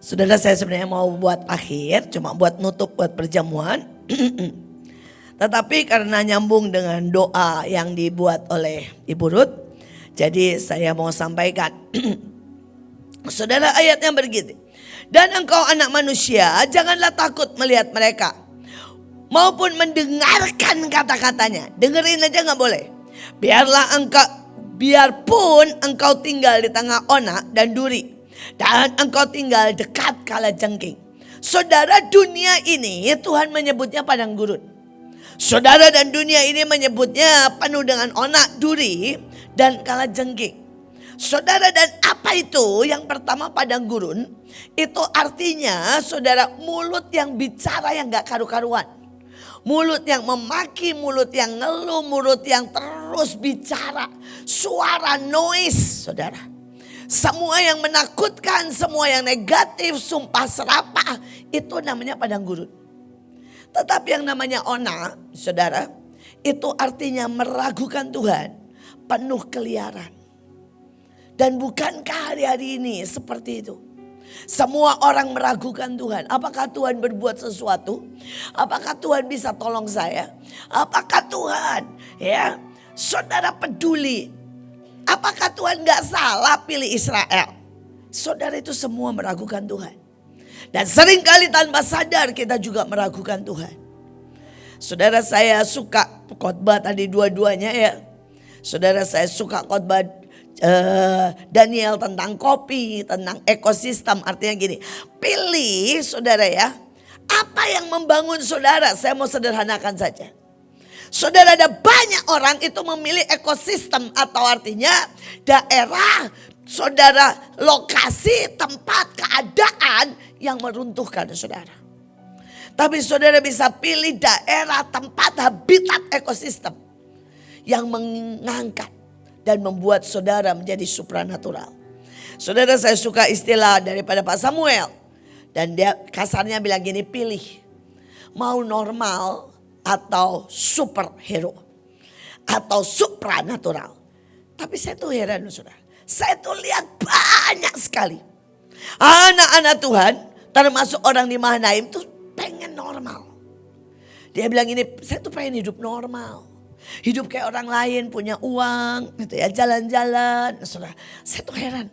Saudara, saya sebenarnya mau buat akhir, cuma buat nutup buat perjamuan. Tetapi karena nyambung dengan doa yang dibuat oleh Ibu Ruth, jadi saya mau sampaikan. Saudara, ayatnya begini. Dan engkau anak manusia, janganlah takut melihat mereka, maupun mendengarkan kata-katanya. Dengerin aja gak boleh. Biarpun engkau tinggal di tengah onak dan duri, dan engkau tinggal dekat kalajengking. Saudara, dunia ini Tuhan menyebutnya padang gurun. Saudara, dan dunia ini menyebutnya penuh dengan onak, duri, dan kalajengking. Saudara, dan apa itu? Yang pertama, padang gurun. Itu artinya, saudara, mulut yang bicara yang gak karu-karuan. Mulut yang memaki, mulut yang ngeluh, mulut yang terus bicara. Suara noise, saudara. Semua yang menakutkan, semua yang negatif, sumpah serapah, itu namanya padang gurun. Tetapi yang namanya ona, saudara, itu artinya meragukan Tuhan, penuh keliaran. Dan bukankah hari-hari ini seperti itu? Semua orang meragukan Tuhan. Apakah Tuhan berbuat sesuatu? Apakah Tuhan bisa tolong saya? Apakah Tuhan, ya, saudara peduli? Apakah Tuhan gak salah pilih Israel? Saudara, itu semua meragukan Tuhan. Dan seringkali tanpa sadar kita juga meragukan Tuhan. Saudara, saya suka khotbah tadi dua-duanya ya. Saudara, saya suka khotbah Daniel tentang kopi, tentang ekosistem. Artinya gini, pilih saudara ya, apa yang membangun saudara. Saya mau sederhanakan saja. Saudara, ada banyak orang itu memilih ekosistem, atau artinya daerah, saudara, lokasi, tempat, keadaan yang meruntuhkan saudara. Tapi saudara bisa pilih daerah, tempat, habitat ekosistem yang mengangkat dan membuat saudara menjadi supranatural. Saudara, saya suka istilah daripada Pak Samuel. Dan dia kasarnya bilang gini, pilih. Mau normal atau superhero. Atau supranatural. Tapi saya tuh heran saudara. Saya tuh lihat banyak sekali anak-anak Tuhan, termasuk orang di Mahanaim tuh pengen normal. Dia bilang ini, saya tuh pengen hidup normal. Hidup kayak orang lain, punya uang, gitu ya, jalan-jalan. Saudara, saya tuh heran.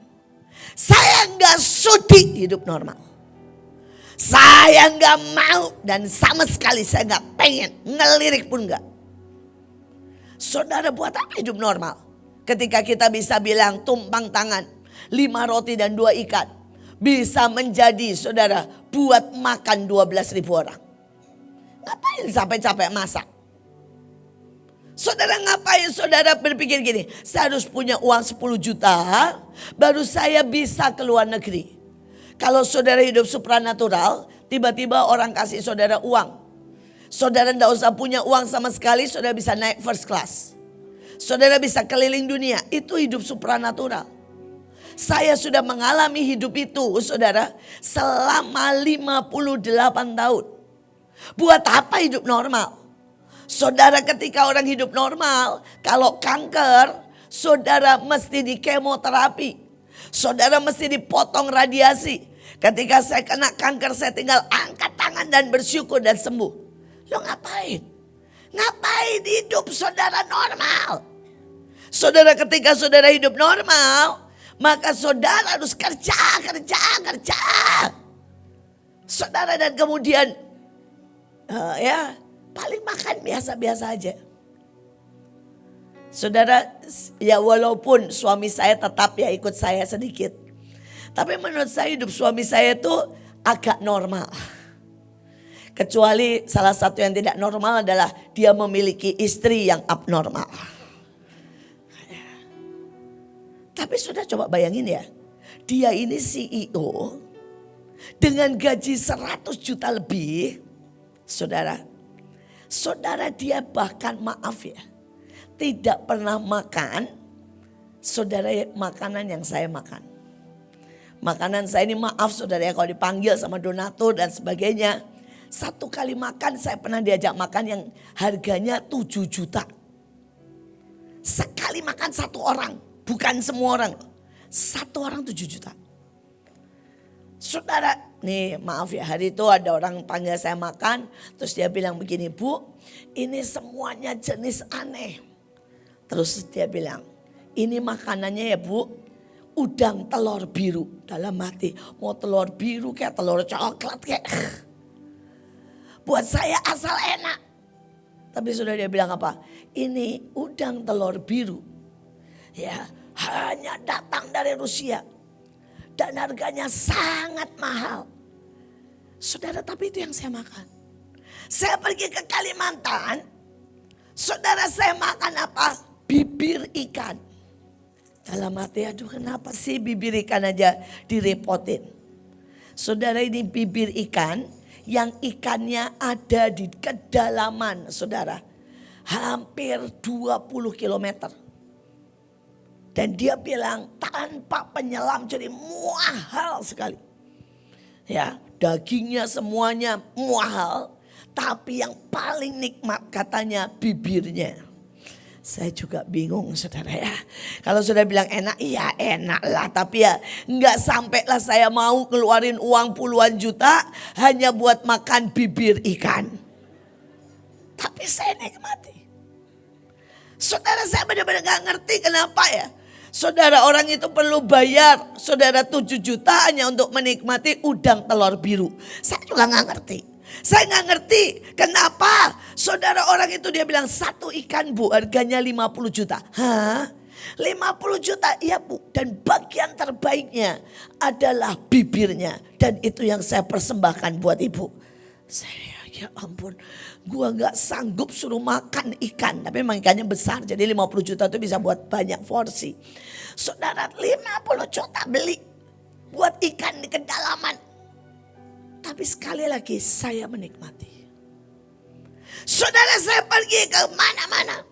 Saya gak sudi hidup normal. Saya gak mau, dan sama sekali saya gak pengen, ngelirik pun gak. Saudara, buat apa hidup normal? Ketika kita bisa bilang tumpang tangan, 5 roti dan 2 ikan. Bisa menjadi, saudara, buat makan 12.000 orang. Ngapain sampai capek masak? Saudara, ngapain saudara berpikir gini, saya harus punya uang 10 juta baru saya bisa ke luar negeri. Kalau saudara hidup supranatural, tiba-tiba orang kasih saudara uang. Saudara tidak usah punya uang sama sekali, saudara bisa naik first class. Saudara bisa keliling dunia, itu hidup supranatural. Saya sudah mengalami hidup itu saudara selama 58 tahun. Buat apa hidup normal? Saudara, ketika orang hidup normal, kalau kanker, saudara mesti di kemoterapi. Saudara mesti dipotong radiasi. Ketika saya kena kanker, saya tinggal angkat tangan dan bersyukur dan sembuh. Lo ngapain? Ngapain hidup saudara normal? Saudara, ketika saudara hidup normal, maka saudara harus kerja. Saudara, dan kemudian paling makan biasa-biasa aja. Saudara, ya walaupun suami saya tetap ya ikut saya sedikit. Tapi menurut saya hidup suami saya itu agak normal. Kecuali salah satu yang tidak normal adalah dia memiliki istri yang abnormal. Tapi sudah coba bayangin ya. Dia ini CEO dengan gaji 100 juta lebih. Saudara, dia bahkan maaf ya, tidak pernah makan, saudara, makanan yang saya makan. Makanan saya ini maaf saudara ya, kalau dipanggil sama donatur dan sebagainya. Satu kali makan saya pernah diajak makan yang harganya 7 juta. Sekali makan satu orang, bukan semua orang. Satu orang 7 juta. Saudara, nih maaf ya, hari itu ada orang panggil saya makan. Terus dia bilang begini, Bu, ini semuanya jenis aneh. Terus dia bilang, ini makanannya ya Bu, udang telur biru. Dalam hati, mau telur biru kayak telur coklat kayak. Buat saya asal enak. Tapi sudah dia bilang apa? Ini udang telur biru. Ya, hanya datang dari Rusia. Dan harganya sangat mahal. Saudara, tapi itu yang saya makan. Saya pergi ke Kalimantan. Saudara, saya makan apa? Bibir ikan. Dalam hati, aduh kenapa sih bibir ikan aja direpotin. Saudara, ini bibir ikan yang ikannya ada di kedalaman, saudara. Hampir 20 kilometer. Dan dia bilang tanpa penyelam, jadi mahal sekali. Ya, dagingnya semuanya mahal. Tapi yang paling nikmat katanya bibirnya. Saya juga bingung saudara ya. Kalau sudah bilang enak, iya enak lah. Tapi ya nggak sampailah saya mau keluarin uang puluhan juta hanya buat makan bibir ikan. Tapi saya nikmati. Saudara, saya benar-benar gak ngerti kenapa ya. Saudara, orang itu perlu bayar saudara 7 juta hanya untuk menikmati udang telur biru. Saya juga gak ngerti. Saya gak ngerti kenapa saudara, orang itu dia bilang satu ikan Bu harganya 50 juta. Hah? 50 juta? Iya Bu. Dan bagian terbaiknya adalah bibirnya. Dan itu yang saya persembahkan buat ibu. Saya, ya ampun, gua gak sanggup suruh makan ikan. Tapi memang ikannya besar, jadi 50 juta itu bisa buat banyak porsi. Saudara, 50 juta beli buat ikan di kedalaman. Tapi sekali lagi saya menikmati. Saudara, saya pergi ke mana-mana.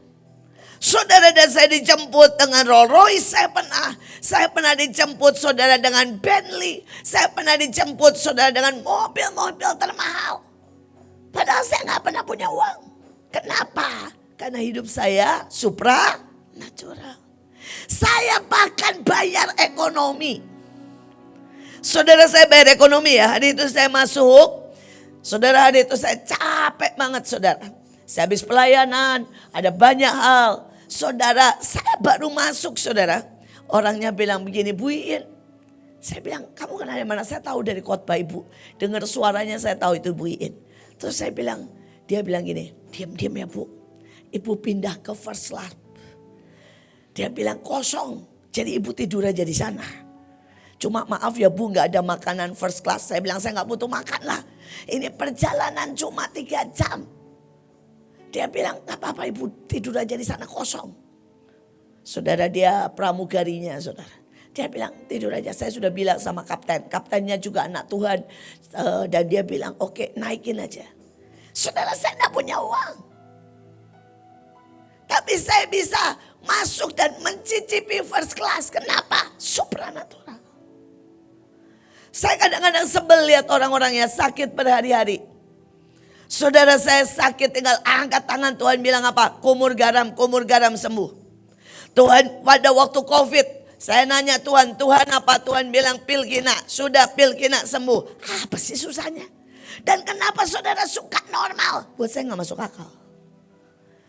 Saudara, dan saya dijemput dengan Rolls Royce. Saya pernah dijemput saudara dengan Bentley. Saya pernah dijemput saudara dengan mobil-mobil termahal. Padahal saya gak pernah punya uang. Kenapa? Karena hidup saya supranatural. Saya bahkan bayar ekonomi. Saudara, saya bayar ekonomi ya. Hari itu saya masuk. Saudara, hari itu saya capek banget saudara. Saya habis pelayanan. Ada banyak hal. Saudara, saya baru masuk saudara. Orangnya bilang begini, Bu Iin. Saya bilang, kamu kenal dari mana? Saya tahu dari khotbah ibu. Dengar suaranya saya tahu itu Bu Iin. Terus saya bilang, dia bilang gini, diam-diam ya Bu. Ibu pindah ke first class. Dia bilang kosong. Jadi ibu tidur aja di sana. Cuma maaf ya Bu, gak ada makanan first class. Saya bilang saya gak butuh makan lah. Ini perjalanan cuma 3 jam. Dia bilang gak apa-apa ibu tidur aja di sana kosong. Saudara, dia pramugarinya saudara. Dia bilang tidur aja, saya sudah bilang sama kapten. Kaptennya juga anak Tuhan. Dan dia bilang oke, naikin aja. Saudara, saya gak punya uang. Tapi saya bisa masuk dan mencicipi first class. Kenapa? Supranatural. Saya kadang-kadang sebel lihat orang-orang yang sakit berhari-hari. Saudara, saya sakit tinggal angkat tangan, Tuhan bilang apa? Kumur garam sembuh. Tuhan, pada waktu COVID, saya nanya Tuhan apa? Tuhan bilang pil kina, sudah pil kina sembuh. Apa sih susahnya? Dan kenapa saudara suka normal? Buat saya gak masuk akal.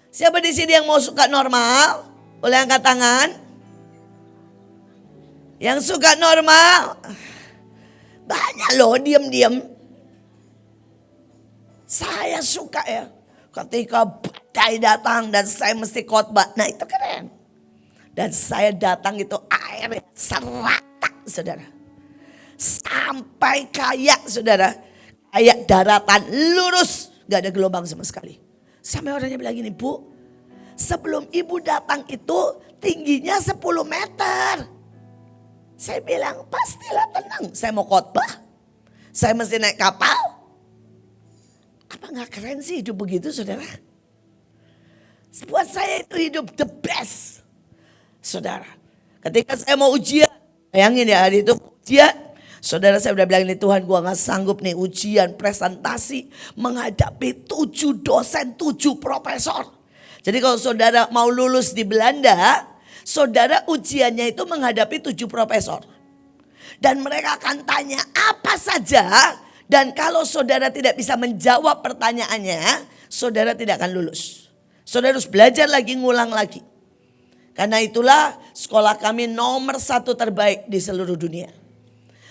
Siapa di sini yang mau suka normal? Boleh angkat tangan. Yang suka normal. Banyak loh diam-diam. Saya suka ya. Ketika badai datang dan saya mesti khotbah. Nah itu keren. Dan saya datang itu air serata saudara. Sampai kayak saudara. Kayak daratan lurus. Gak ada gelombang sama sekali. Sampai orangnya bilang gini, Bu. Sebelum ibu datang itu tingginya 10 meter. Saya bilang pastilah tenang. Saya mau khotbah. Saya mesti naik kapal. Apa gak keren sih hidup begitu saudara? Buat saya itu hidup the best. Saudara. Ketika saya mau ujian. Bayangin ya hari itu ujian. Saudara, saya udah bilang ini Tuhan, gua gak sanggup nih ujian presentasi. Menghadapi 7 dosen, 7 profesor. Jadi kalau saudara mau lulus di Belanda. Saudara ujiannya itu menghadapi 7 profesor. Dan mereka akan tanya apa saja. Dan kalau saudara tidak bisa menjawab pertanyaannya, saudara tidak akan lulus. Saudara harus belajar lagi, ngulang lagi. Karena itulah sekolah kami nomor 1 terbaik di seluruh dunia.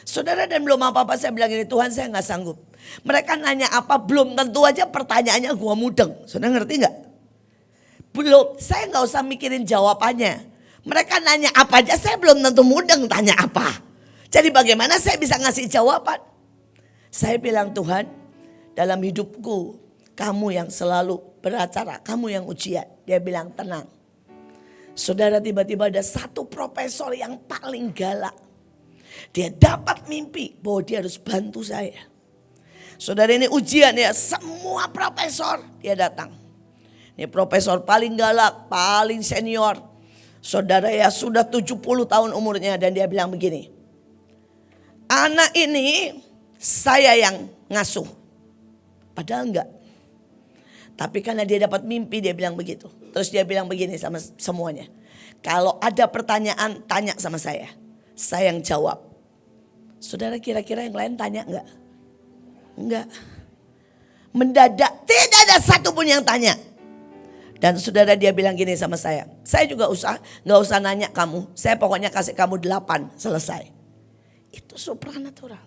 Saudara, dan belum apa-apa saya bilang ini, Tuhan saya gak sanggup. Mereka nanya apa, belum tentu aja pertanyaannya gua mudeng. Saudara ngerti gak? Belum, saya gak usah mikirin jawabannya. Mereka nanya apa aja, saya belum tentu mudeng tanya apa. Jadi bagaimana saya bisa ngasih jawaban? Saya bilang, Tuhan, dalam hidupku kamu yang selalu beracara, kamu yang ujian. Dia bilang tenang. Saudara, tiba-tiba ada satu profesor yang paling galak. Dia dapat mimpi bahwa dia harus bantu saya. Saudara, ini ujian ya, semua profesor dia datang. Ini profesor paling galak, paling senior. Saudara ya sudah 70 tahun umurnya dan dia bilang begini. Anak ini saya yang ngasuh. Padahal enggak. Tapi karena dia dapat mimpi dia bilang begitu. Terus dia bilang begini sama semuanya. Kalau ada pertanyaan tanya sama saya. Saya yang jawab. Saudara, kira-kira yang lain tanya enggak? Enggak. Mendadak tidak ada satupun yang tanya. Dan saudara, dia bilang gini sama saya. Saya juga enggak usah nanya kamu. Saya pokoknya kasih kamu 8 selesai. Itu supranatural.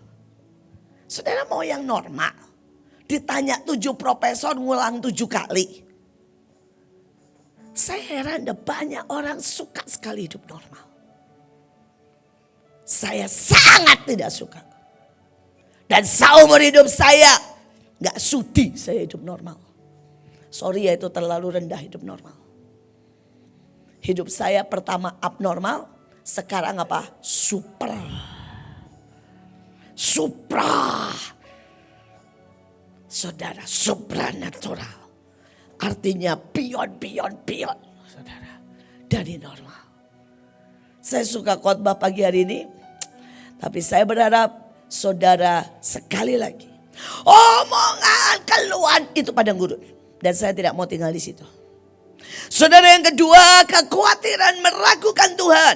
Saudara mau yang normal? Ditanya 7 profesor ngulang 7 kali. Saya heran ada banyak orang suka sekali hidup normal. Saya sangat tidak suka. Dan seumur hidup saya gak sudi saya hidup normal. Sorry ya, itu terlalu rendah hidup normal. Hidup saya pertama abnormal, sekarang apa? Supra. Saudara, supranatural. Artinya beyond. Saudara, dari normal. Saya suka khotbah pagi hari ini. Tapi saya berharap saudara sekali lagi. Omongan keluhan itu padang gurun. Dan saya tidak mau tinggal di situ. Saudara, yang kedua, kekhawatiran meragukan Tuhan.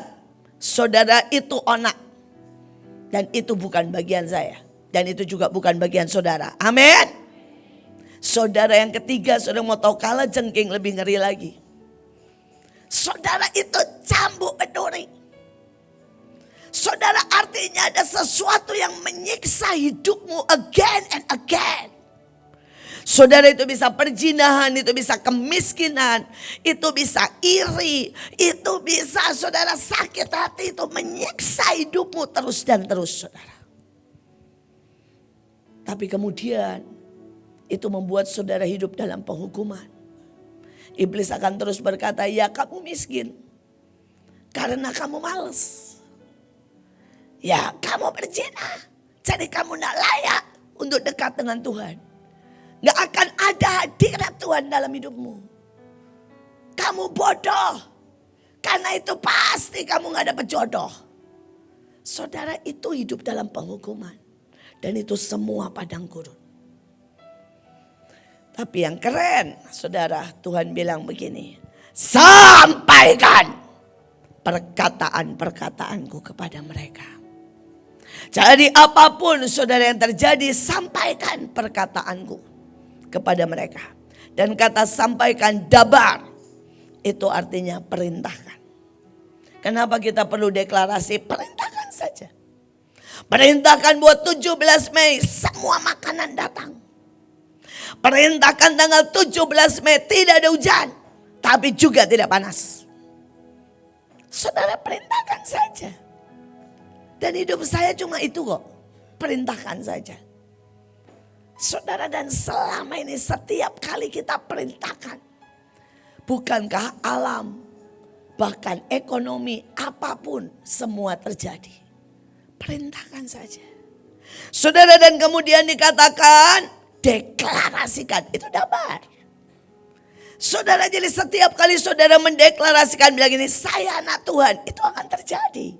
Saudara, itu onak. Dan itu bukan bagian saya. Dan itu juga bukan bagian saudara. Amin. Saudara, yang ketiga, saudara mau tahu kala jengking lebih ngeri lagi. Saudara, itu cambuk berduri. Saudara, artinya ada sesuatu yang menyiksa hidupmu again and again. Saudara, itu bisa perzinahan, itu bisa kemiskinan, itu bisa iri, itu bisa saudara sakit hati, itu menyiksa hidupmu terus dan terus, saudara. Tapi kemudian itu membuat saudara hidup dalam penghukuman. Iblis akan terus berkata, ya kamu miskin karena kamu malas. Ya kamu berzina, jadi kamu tidak layak untuk dekat dengan Tuhan. Gak akan ada hadirat Tuhan dalam hidupmu. Kamu bodoh, karena itu pasti kamu gak dapat jodoh. Saudara, itu hidup dalam penghukuman. Dan itu semua padang gurun. Tapi yang keren, saudara, Tuhan bilang begini. Sampaikan perkataan-perkataanku kepada mereka. Jadi apapun saudara yang terjadi, sampaikan perkataanku kepada mereka. Dan kata sampaikan, dabar, itu artinya perintahkan. Kenapa kita perlu deklarasi? Perintahkan saja. Perintahkan buat 17 Mei semua makanan datang. Perintahkan tanggal 17 Mei tidak ada hujan, tapi juga tidak panas. Saudara, perintahkan saja. Dan hidup saya cuma itu kok. Perintahkan saja. Saudara, dan selama ini setiap kali kita perintahkan. Bukankah alam, bahkan ekonomi, apapun semua terjadi. Perintahkan saja. Saudara, dan kemudian dikatakan deklarasikan. Itu dabar. Saudara, jadi setiap kali saudara mendeklarasikan bilang ini, saya anak Tuhan, itu akan terjadi.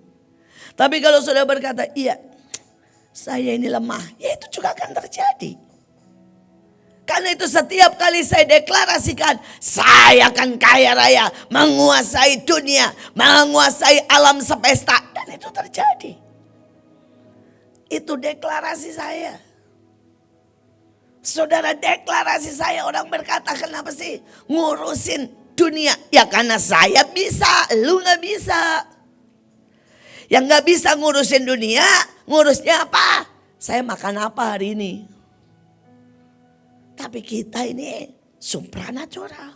Tapi kalau saudara berkata, iya saya ini lemah, ya itu juga akan terjadi. Karena itu setiap kali saya deklarasikan, saya akan kaya raya, menguasai dunia, menguasai alam semesta. Dan itu terjadi. Itu deklarasi saya. Saudara, deklarasi saya. Orang berkata, kenapa sih ngurusin dunia? Ya karena saya bisa, lu gak bisa. Yang gak bisa ngurusin dunia, ngurusnya apa? Saya makan apa hari ini? Tapi kita ini supranatural.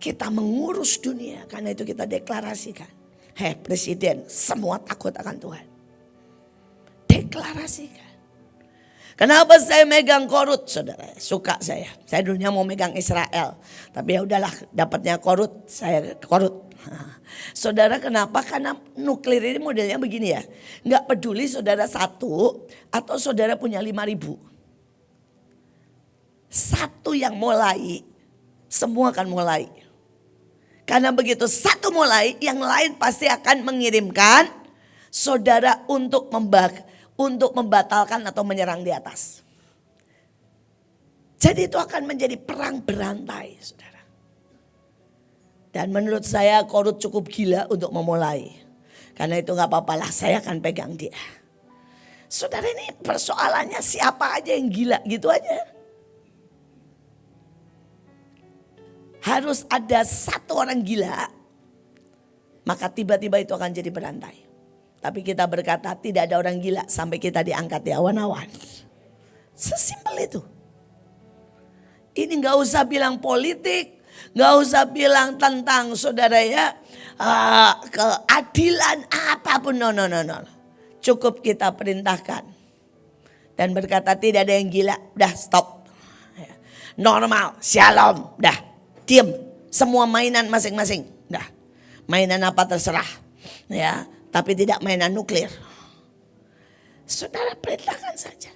Kita mengurus dunia, karena itu kita deklarasikan. Hei presiden, semua takut akan Tuhan. Deklarasikan. Kenapa saya megang Korut, saudara? Suka saya. Saya dulunya mau megang Israel. Tapi ya udahlah, dapatnya Korut, saya Korut. Saudara, kenapa? Karena nuklir ini modelnya begini ya. Nggak peduli saudara satu atau saudara punya 5.000. Satu yang mulai, semua akan mulai. Karena begitu satu mulai, yang lain pasti akan mengirimkan saudara untuk membatalkan atau menyerang di atas. Jadi itu akan menjadi perang berantai, saudara. Dan menurut saya Korut cukup gila untuk memulai. Karena itu gak apa-apa lah, saya akan pegang dia. Saudara, ini persoalannya siapa aja yang gila gitu aja. Harus ada satu orang gila, maka tiba-tiba itu akan jadi berantai. Tapi kita berkata tidak ada orang gila sampai kita diangkat di awan-awan. Sesimpel itu. Ini gak usah bilang politik, gak usah bilang tentang saudara ya keadilan apapun. No. Cukup kita perintahkan. Dan berkata tidak ada yang gila, udah stop. Normal, shalom, udah. Diam, semua mainan masing-masing. Nah, mainan apa terserah. Ya, tapi tidak mainan nuklir. Saudara perintahkan saja.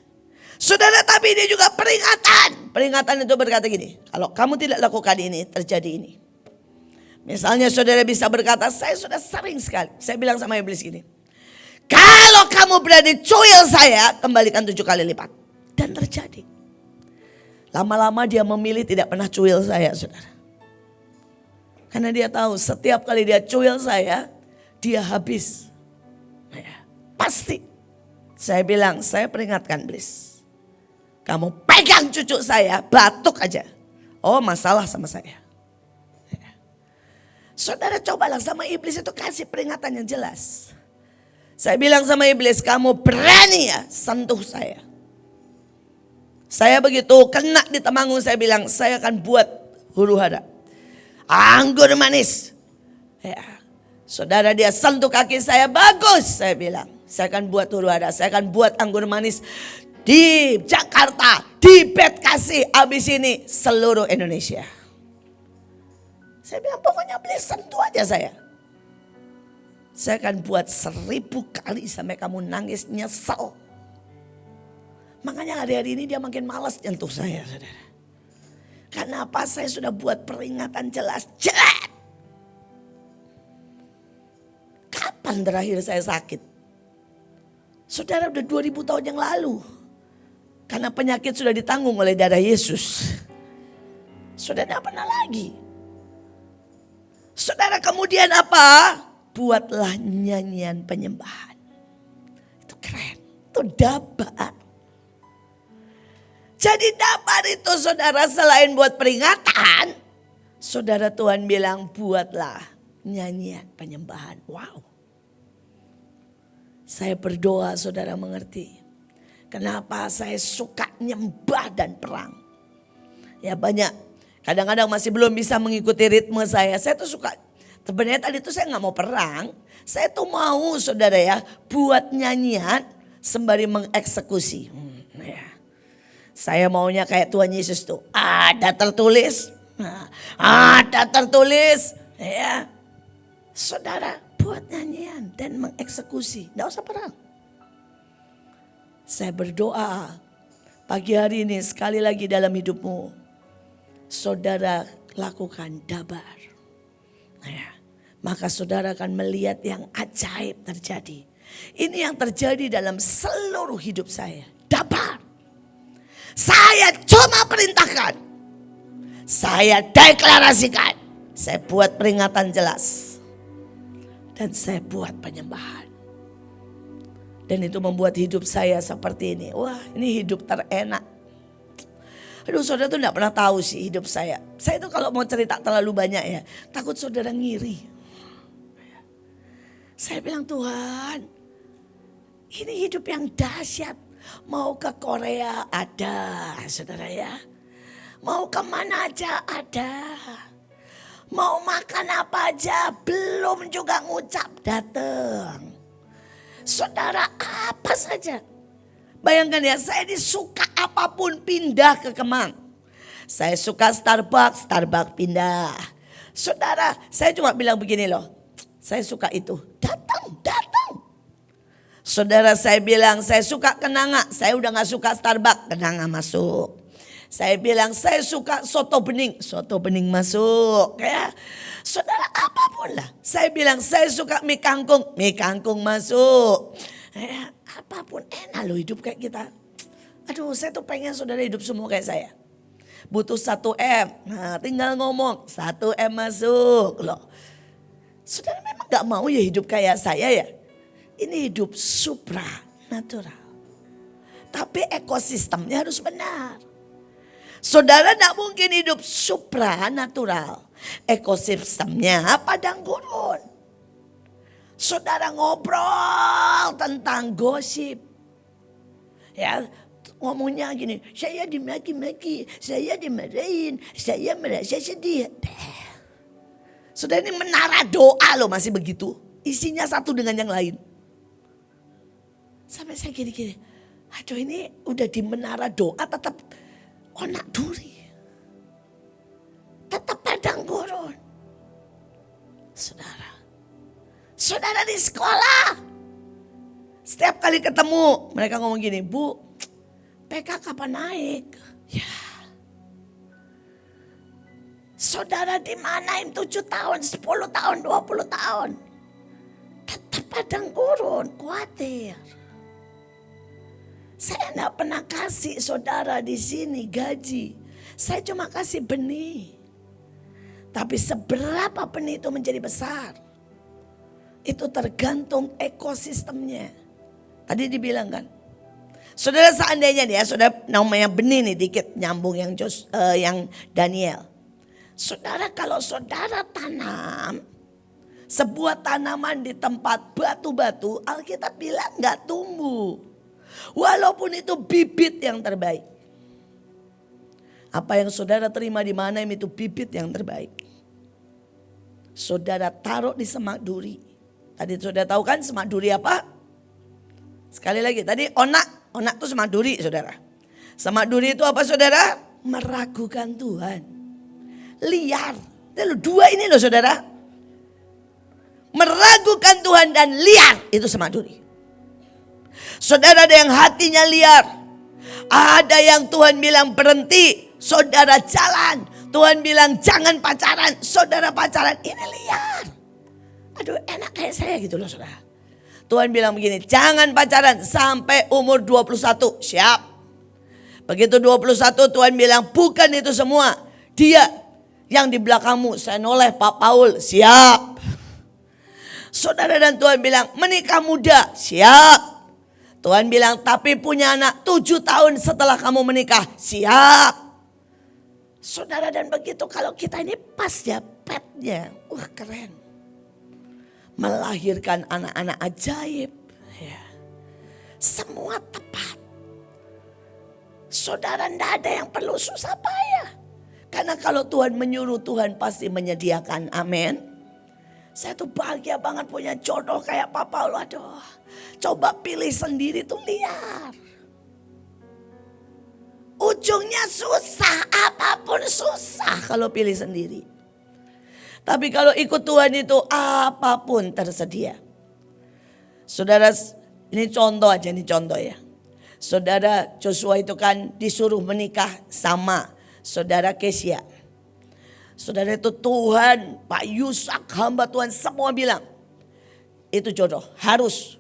Saudara, tapi ini juga peringatan. Peringatan itu berkata gini, kalau kamu tidak lakukan ini, terjadi ini. Misalnya saudara bisa berkata, saya sudah sering sekali. Saya bilang sama iblis gini, kalau kamu berani cuil saya, kembalikan 7 kali lipat. Dan terjadi. Lama-lama dia memilih tidak pernah cuil saya, saudara. Karena dia tahu setiap kali dia cuil saya, dia habis. Ya, pasti. Saya bilang, saya peringatkan iblis. Kamu pegang cucu saya, batuk aja. Oh, masalah sama saya. Ya. Saudara, cobalah sama iblis itu kasih peringatan yang jelas. Saya bilang sama iblis, kamu berani ya sentuh saya. Saya begitu kena di Temanggung, saya bilang, saya akan buat huru hara. Anggur manis. Ya. Saudara, dia sentuh kaki saya, bagus. Saya bilang, saya akan buat huru hara. Saya akan buat anggur manis di Jakarta, di Bekasi, abis ini seluruh Indonesia. Saya bilang, pokoknya beli sentuh aja saya. Saya akan buat 1000 kali sampai kamu nangis nyesel. Makanya hari-hari ini dia makin malas nyentuh saya, saudara. Karena apa? Saya sudah buat peringatan jelas. Jelek. Kapan terakhir saya sakit? Saudara, udah 2000 tahun yang lalu. Karena penyakit sudah ditanggung oleh darah Yesus. Sudah tidak pernah lagi. Saudara, kemudian apa? Buatlah nyanyian penyembahan. Itu keren. Itu dabar. Jadi dabar itu saudara, selain buat peringatan, saudara, Tuhan bilang buatlah nyanyian penyembahan. Wow. Saya berdoa saudara mengerti. Kenapa saya suka nyembah dan perang. Ya banyak. Kadang-kadang masih belum bisa mengikuti ritme saya. Saya tuh suka. Sebenarnya tadi tuh saya gak mau perang. Saya tuh mau saudara ya buat nyanyian sembari mengeksekusi. Ya. Saya maunya kayak Tuhan Yesus tuh. Ada tertulis. Ada tertulis. Ya. Saudara, buat nyanyian dan mengeksekusi. Tidak usah perang. Saya berdoa pagi hari ini sekali lagi dalam hidupmu. Saudara lakukan dabar. Ya. Maka saudara akan melihat yang ajaib terjadi. Ini yang terjadi dalam seluruh hidup saya. Dabar. Saya cuma perintahkan. Saya deklarasikan. Saya buat peringatan jelas. Dan saya buat penyembahan. Dan itu membuat hidup saya seperti ini. Wah, ini hidup terenak. Aduh, saudara tuh gak pernah tahu sih hidup saya. Saya tuh kalau mau cerita terlalu banyak ya, takut saudara ngiri. Saya bilang, Tuhan, ini hidup yang dahsyat. Mau ke Korea ada, saudara ya. Mau kemana aja ada. Mau makan apa aja, belum juga ngucap datang. Saudara, apa saja. Bayangkan ya, saya disuka apapun pindah ke Kemang. Saya suka Starbucks pindah. Saudara, saya cuma bilang begini loh. Saya suka itu, datang. Saudara, saya bilang saya suka Kenanga. Saya udah gak suka Starbucks, Kenanga masuk. Saya bilang saya suka soto bening masuk. Ya. Saudara, apapun lah. Saya bilang saya suka mie kangkung masuk. Ya, apapun enak loh hidup kayak kita. Aduh, saya tuh pengen saudara hidup semua kayak saya. Butuh 1M. Nah, tinggal ngomong 1M masuk loh. Saudara memang gak mau ya hidup kayak saya ya. Ini hidup supranatural. Tapi ekosistemnya harus benar. Saudara gak mungkin hidup supranatural. Ekosistemnya padang gurun. Saudara ngobrol tentang gosip. Ya, ngomongnya gini, saya dimaki-maki, saya dimarahin, saya merasa sedih. Saudara, ini menara doa loh masih begitu. Isinya satu dengan yang lain. Sampai saya gini-gini, aduh ini udah di menara doa tetap onak duri. Tetap padang gurun. Saudara di sekolah. Setiap kali ketemu mereka ngomong gini, Bu, PK kapan naik? Ya. Saudara dimanain 7 tahun, 10 tahun, 20 tahun. Tetap padang gurun, khawatir. Saya enggak pernah kasih saudara di sini gaji. Saya cuma kasih benih. Tapi seberapa benih itu menjadi besar, itu tergantung ekosistemnya. Tadi dibilang kan, saudara seandainya nih ya, saudara namanya benih nih dikit nyambung yang Daniel. Saudara, kalau saudara tanam sebuah tanaman di tempat batu-batu, Alkitab bilang gak tumbuh. Walaupun itu bibit yang terbaik. Apa yang saudara terima di mana itu bibit yang terbaik. Saudara taruh di semak duri. Tadi saudara tahu kan semak duri apa? Sekali lagi tadi onak itu semak duri saudara. Semak duri itu apa saudara? Meragukan Tuhan. Liar. Dua ini loh saudara. Meragukan Tuhan dan liar itu semak duri. Saudara, ada yang hatinya liar. Ada yang Tuhan bilang berhenti, saudara jalan. Tuhan bilang jangan pacaran, saudara pacaran. Ini liar. Aduh, enak kayak saya gitu loh saudara. Tuhan bilang begini, jangan pacaran sampai umur 21. Siap. Begitu 21 Tuhan bilang bukan itu semua. Dia yang di belakangmu, saya noleh Pak Paul. Siap. Saudara, dan Tuhan bilang menikah muda. Siap. Tuhan bilang tapi punya anak 7 tahun setelah kamu menikah. Siap. Saudara, dan begitu kalau kita ini pas ya petnya. Wah, keren. Melahirkan anak-anak ajaib. Ya. Semua tepat. Saudara, tidak ada yang perlu susah payah. Karena kalau Tuhan menyuruh, Tuhan pasti menyediakan. Amin. Saya tuh bahagia banget punya jodoh kayak Pak Paul. Aduh, coba pilih sendiri tuh liar. Ujungnya susah, apapun susah kalau pilih sendiri. Tapi kalau ikut Tuhan itu apapun tersedia. Saudara, ini contoh aja, ini contoh ya. Saudara Joshua itu kan disuruh menikah sama saudara Kesia. Saudara, itu Tuhan, Pak Yusak, hamba Tuhan semua bilang itu jodoh, harus.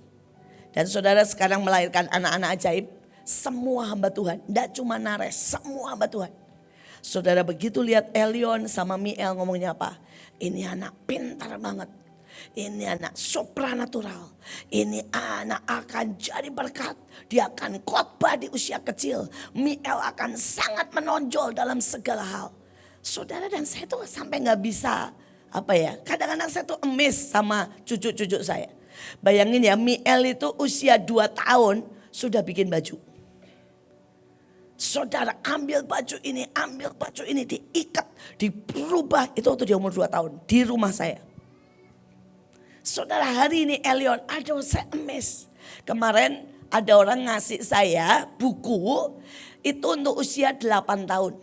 Dan saudara sekarang melahirkan anak-anak ajaib. Semua hamba Tuhan, tidak cuma Nares, semua hamba Tuhan. Saudara, begitu lihat Elion sama Miel ngomongnya apa? Ini anak pintar banget. Ini anak supranatural. Ini anak akan jadi berkat. Dia akan khotbah di usia kecil. Miel akan sangat menonjol dalam segala hal. Saudara, dan saya tuh sampai gak bisa. Kadang-kadang saya tuh amazed sama cucu-cucu saya. Bayangin ya, Miel itu usia 2 tahun sudah bikin baju. Saudara ambil baju ini, diikat, dirubah. Itu waktu dia umur 2 tahun di rumah saya. Saudara, hari ini Elion, aduh saya amazed. Kemarin ada orang ngasih saya buku itu untuk usia 8 tahun.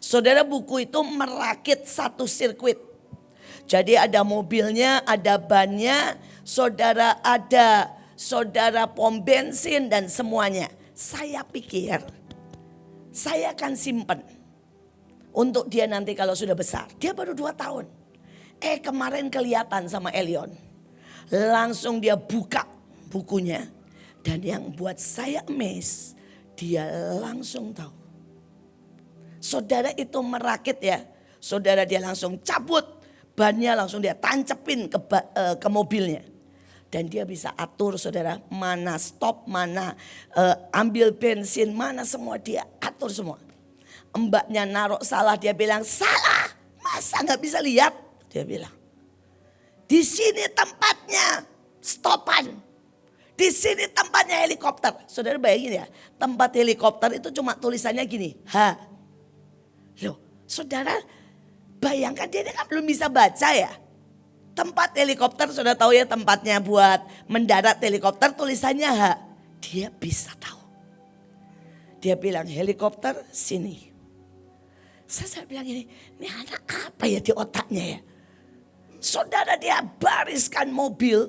Saudara, buku itu merakit satu sirkuit. Jadi ada mobilnya, ada bannya, saudara pom bensin dan semuanya. Saya pikir saya akan simpen untuk dia nanti kalau sudah besar. Dia baru 2 tahun. Kemarin kelihatan sama Elion. Langsung dia buka bukunya. Dan yang buat saya amazed, dia langsung tahu. Saudara, itu merakit ya. Saudara, dia langsung cabut bannya, langsung dia tancepin ke mobilnya. Dan dia bisa atur, saudara, mana stop, mana ambil bensin, mana semua dia atur semua. Mbaknya naruh salah, dia bilang salah, masa gak bisa lihat? Dia bilang, di sini tempatnya stopan, di sini tempatnya helikopter. Saudara bayangin ya, tempat helikopter itu cuma tulisannya gini, H. Loh, saudara bayangkan dia kan belum bisa baca ya. Tempat helikopter, sudah tahu ya, tempatnya buat mendarat helikopter tulisannya H. Dia bisa tahu. Dia bilang helikopter sini. Saya bilang ini anak apa ya di otaknya ya. Saudara, dia bariskan mobil.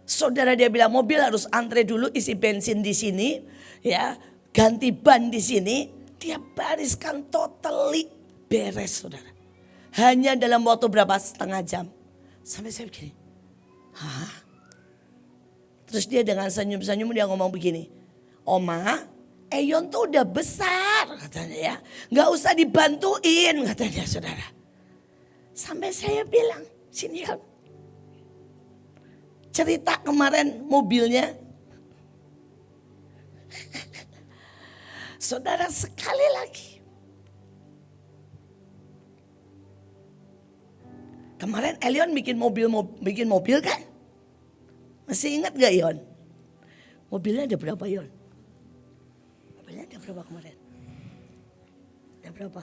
Saudara, dia bilang mobil harus antre dulu, isi bensin di sini, ya, ganti ban di sini. Dia bariskan totally beres, saudara. Hanya dalam waktu berapa? Setengah jam. Sampai saya begini, hah? Terus dia dengan senyum-senyum dia ngomong begini, Oma, Eyon tuh udah besar katanya ya. Gak usah dibantuin katanya, saudara. Sampai saya bilang, sini kan. Cerita kemarin mobilnya. Saudara, sekali lagi. Kemarin Elion bikin mobil kan? Masih ingat gak Yon? Mobilnya ada berapa Yon? Mobilnya ada berapa kemarin? Ada berapa?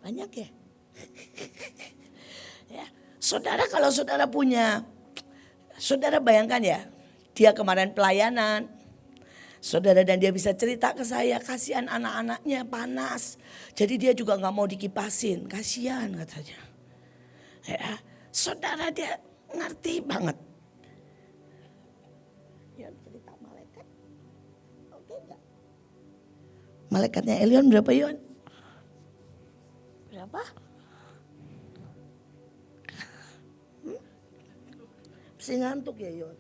Banyak ya? Ya, saudara, kalau saudara punya, saudara bayangkan ya, dia kemarin pelayanan, saudara, dan dia bisa cerita ke saya, kasihan anak-anaknya panas, jadi dia juga nggak mau dikipasin, kasihan katanya. Ya, saudara, dia ngerti banget. Ya, cerita malaikat, oke nggak? Malaikatnya Elion berapa Yon? Berapa? Masih ngantuk ya Yon?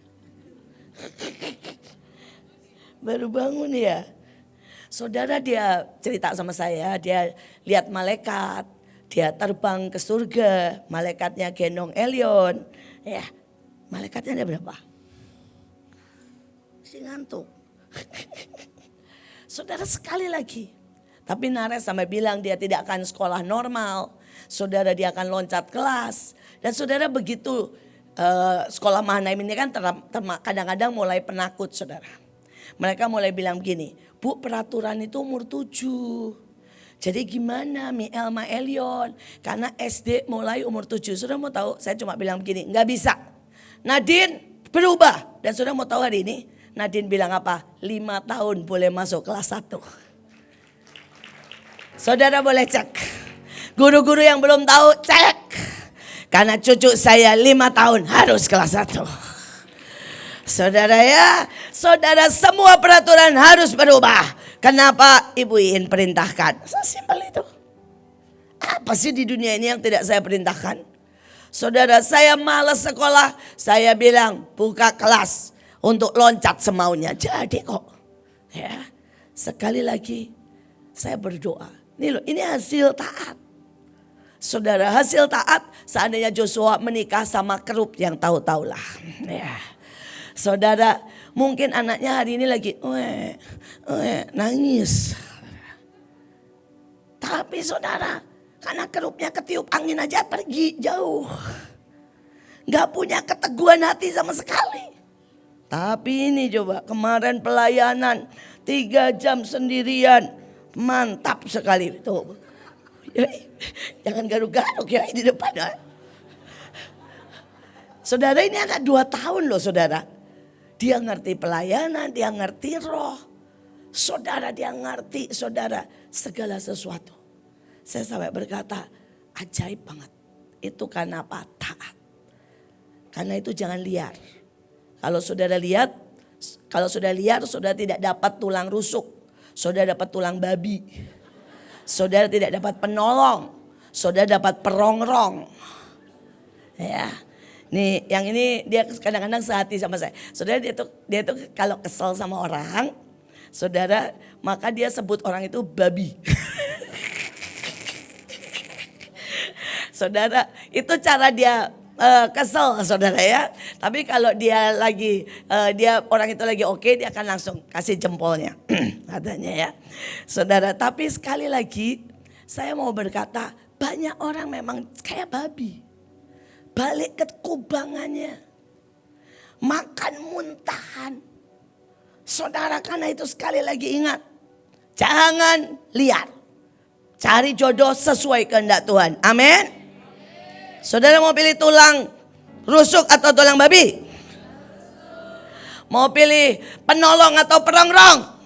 Baru bangun ya. Saudara, dia cerita sama saya, dia lihat malaikat, dia terbang ke surga, malaikatnya gendong Elion. Ya, malaikatnya ada berapa? Masih ngantuk. Saudara, sekali lagi. Tapi Nares sampai bilang dia tidak akan sekolah normal. Saudara, dia akan loncat kelas. Dan saudara, begitu sekolah Mahanaim ini kan kadang-kadang mulai penakut, saudara. Mereka mulai bilang begini, Bu, peraturan itu umur 7. Jadi gimana Miel sama Elion? Karena SD mulai umur 7. Saudara mau tahu, saya cuma bilang begini, nggak bisa. Nadine berubah. Dan saudara mau tahu hari ini, Nadine bilang apa? 5 tahun boleh masuk kelas 1. Saudara boleh cek. Guru-guru yang belum tahu, cek. Karena cucu saya 5 tahun harus kelas 1. Saudara ya, saudara, semua peraturan harus berubah. Kenapa? Ibu Iin perintahkan. Sesimpel itu. Apa sih di dunia ini yang tidak saya perintahkan? Saudara, saya malas sekolah. Saya bilang buka kelas untuk loncat semaunya. Jadi kok. Ya, sekali lagi saya berdoa. Nih loh, ini hasil taat. Saudara, hasil taat seandainya Joshua menikah sama kerub yang tahu-tahulah. Ya. Saudara, mungkin anaknya hari ini lagi nangis. Tapi saudara, karena kerupnya ketiup angin aja pergi jauh. Gak punya keteguhan hati sama sekali. Tapi ini coba kemarin pelayanan 3 jam sendirian. Mantap sekali. Tuh. Jangan garuk-garuk ya di depan. Saudara, ini anak 2 tahun loh saudara. Dia ngerti pelayanan, dia ngerti roh. Saudara, dia ngerti saudara segala sesuatu. Saya sampai berkata ajaib banget. Itu karena apa? Taat. Karena itu jangan liar. Kalau saudara lihat, kalau sudah liar, saudara tidak dapat tulang rusuk. Saudara dapat tulang babi. Saudara tidak dapat penolong. Saudara dapat perongrong. Ya. Nih, yang ini dia kadang-kadang sehati sama saya. Saudara, dia tuh kalau kesel sama orang, saudara, maka dia sebut orang itu babi. Saudara, itu cara dia kesel saudara ya. Tapi kalau dia lagi orang itu lagi oke, dia akan langsung kasih jempolnya. Katanya ya. Saudara, tapi sekali lagi saya mau berkata, banyak orang memang kayak babi. Balik ke kubangannya. Makan muntahan. Saudara, karena itu sekali lagi ingat, jangan liar. Cari jodoh sesuai kehendak Tuhan. Amin. Saudara mau pilih tulang rusuk atau tulang babi? Mau pilih penolong atau perongrong?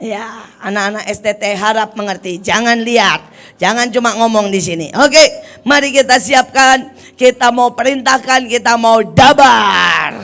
Ya, anak-anak STT harap mengerti. Jangan liar, jangan cuma ngomong di sini. Oke, mari kita siapkan. Kita mau perintahkan, kita mau dabar.